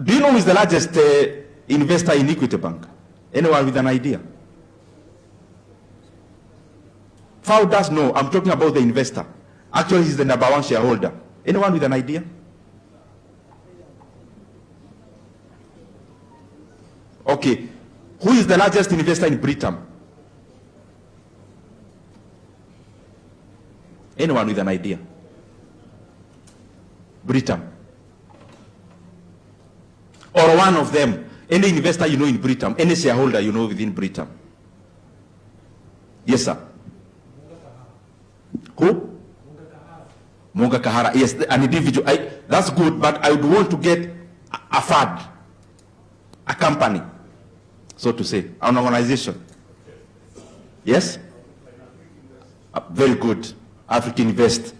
Do you know who is the largest investor in Equity Bank? Anyone with an idea? FAO does know. I'm talking about the investor. Actually, he's the #1 shareholder. Anyone with an idea? Okay. Who is the largest investor in Britain? Anyone with an idea? Britain. Or one of them. Any investor you know in Britain. Any shareholder you know within Britain. Yes, sir. Who? Munga Kahara. Yes, an individual. That's good, but I would want to get a fund, a company, so to say, an organization. Yes? Very good. African Invest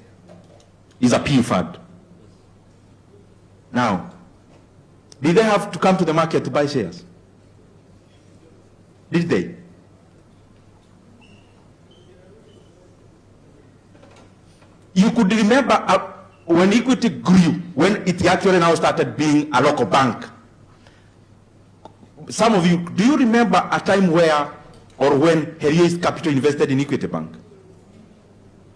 is a PE fund. Now, did they have to come to the market to buy shares? Did they? You could remember when Equity grew, when it actually now started being a local bank. Some of you, do you remember a time where or when Heria's Capital invested in Equity Bank?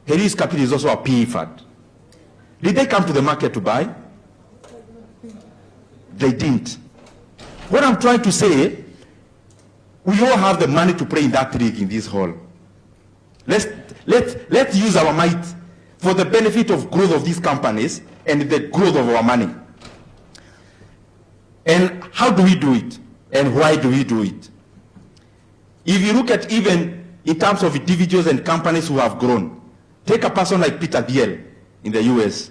Heria's Capital is also a PE fund. Did they come to the market to buy? They didn't. What I'm trying to say, we all have the money to play in that league in this hall. Let's use our might for the benefit of growth of these companies and the growth of our money. And how do we do it? And why do we do it? If you look at even in terms of individuals and companies who have grown, take a person like Peter Thiel in the US.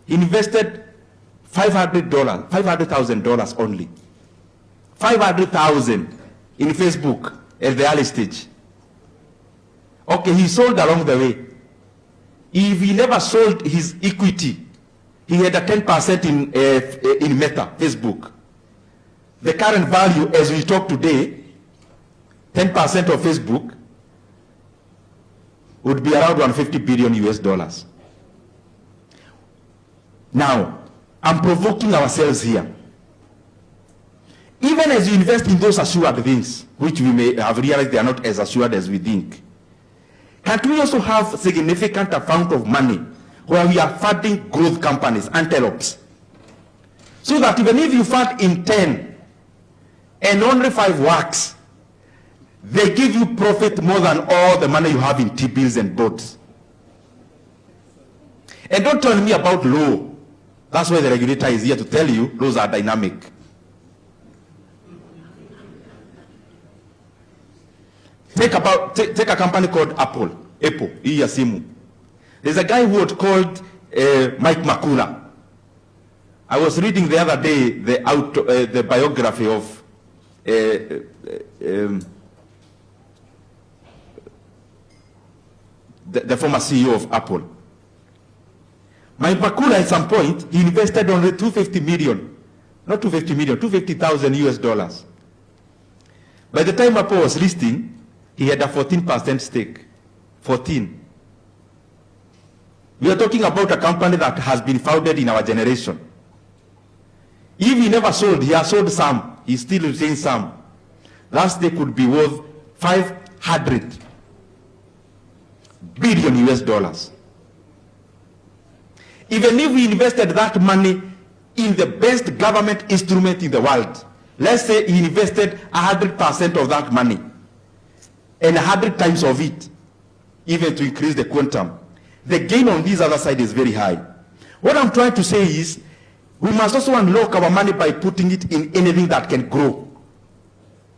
He invested $500,000 only. $500,000 in Facebook at the early stage. Okay, he sold along the way. If he never sold his equity, he had a 10% in Meta, Facebook. The current value as we talk today, 10% of Facebook would be around 150 billion US dollars. Now, I'm provoking ourselves here. Even as you invest in those assured things, which we may have realized they are not as assured as we think, can't we also have a significant amount of money where we are funding growth companies, antelopes? So that even if you fund in 10 and only 5 works, they give you profit more than all the money you have in T-bills and boats. And don't tell me about law. That's why the regulator is here to tell you laws are dynamic. Take a company called Apple, Simu. There's a guy who was called Mike Makula. I was reading the other day the biography of the former CEO of Apple. Mike Makula at some point, he invested only 250,000 US dollars. By the time Apple was listing, he had a 14% stake. 14. We are talking about a company that has been founded in our generation. If he never sold, he has sold some. He still retains some. Thus, they could be worth 500 billion US dollars. Even if we invested that money in the best government instrument in the world, let's say he invested 100% of that money and 100 times of it, even to increase the quantum, the gain on this other side is very high. What I'm trying to say is, we must also unlock our money by putting it in anything that can grow.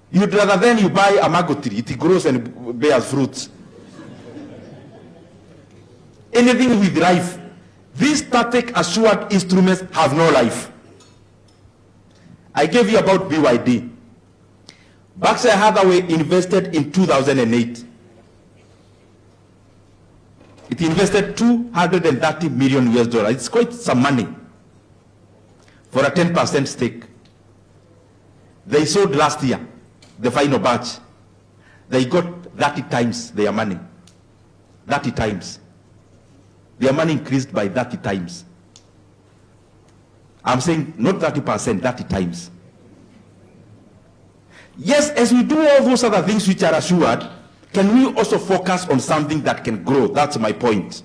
You'd rather than you buy a mango tree, it grows and bears fruits. Anything with life. These static assured instruments have no life. I gave you about BYD. Berkshire Hathaway invested in 2008. It invested 230 million US dollars. It's quite some money for a 10% stake. They sold last year, the final batch. They got 30 times their money. 30 times. Their money increased by 30 times. I'm saying not 30%, 30 times. Yes, as we do all those other things which are assured, can we also focus on something that can grow? That's my point.